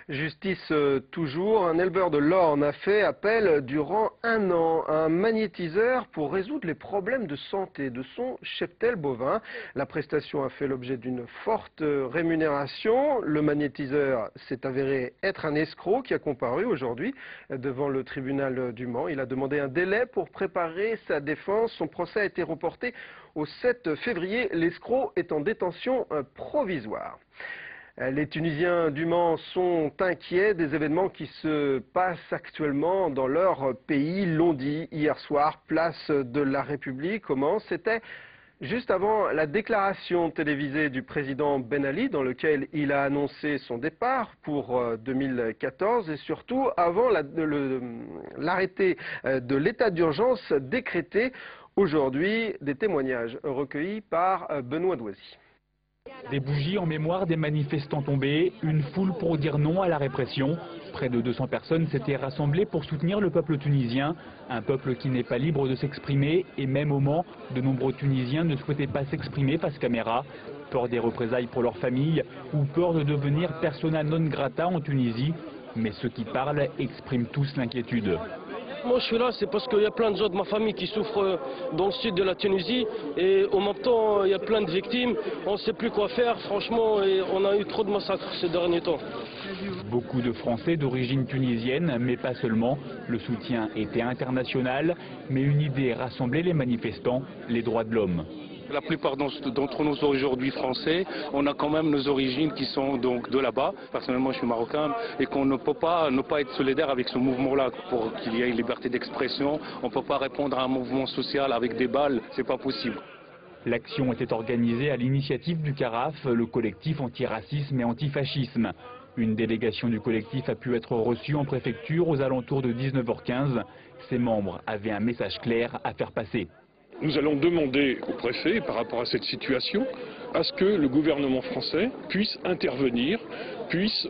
Justice toujours, un éleveur de l'Orne a fait appel durant 1 an à un magnétiseur pour résoudre les problèmes de santé de son cheptel bovin. La prestation a fait l'objet d'une forte rémunération. Le magnétiseur s'est avéré être un escroc qui a comparu aujourd'hui devant le tribunal du Mans. Il a demandé un délai pour préparer sa défense. Son procès a été reporté au 7 février. L'escroc est en détention provisoire. Les Tunisiens du Mans sont inquiets des événements qui se passent actuellement dans leur pays. L'ont dit hier soir, place de la République au Mans. C'était juste avant la déclaration télévisée du président Ben Ali, dans lequel il a annoncé son départ pour 2014, et surtout avant l'arrêté de l'état d'urgence décrété aujourd'hui. Des témoignages recueillis par Benoît Doisy. Des bougies en mémoire des manifestants tombés, une foule pour dire non à la répression. Près de 200 personnes s'étaient rassemblées pour soutenir le peuple tunisien, un peuple qui n'est pas libre de s'exprimer, et même au Mans, de nombreux Tunisiens ne souhaitaient pas s'exprimer face caméra. Peur des représailles pour leur famille ou peur de devenir persona non grata en Tunisie. Mais ceux qui parlent expriment tous l'inquiétude. Moi je suis là, c'est parce qu'il y a plein de gens de ma famille qui souffrent dans le sud de la Tunisie et en même temps il y a plein de victimes, on ne sait plus quoi faire franchement et on a eu trop de massacres ces derniers temps. Beaucoup de Français d'origine tunisienne, mais pas seulement. Le soutien était international, mais une idée rassemblait les manifestants, les droits de l'homme. La plupart d'entre nous aujourd'hui français, on a quand même nos origines qui sont donc de là-bas. Personnellement, je suis marocain et qu'on ne peut pas ne pas être solidaire avec ce mouvement-là pour qu'il y ait une liberté d'expression. On ne peut pas répondre à un mouvement social avec des balles, c'est pas possible. L'action était organisée à l'initiative du CARAF, le collectif antiracisme et antifascisme. Une délégation du collectif a pu être reçue en préfecture aux alentours de 19h15. Ses membres avaient un message clair à faire passer. Nous allons demander au préfet, par rapport à cette situation, à ce que le gouvernement français puisse intervenir, puisse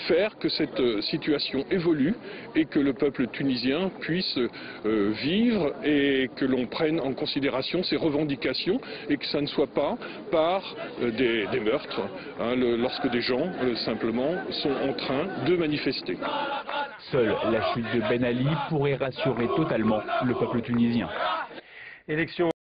faire que cette situation évolue et que le peuple tunisien puisse vivre et que l'on prenne en considération ses revendications et que ça ne soit pas par des meurtres, lorsque des gens simplement sont en train de manifester. Seule la chute de Ben Ali pourrait rassurer totalement le peuple tunisien. Élection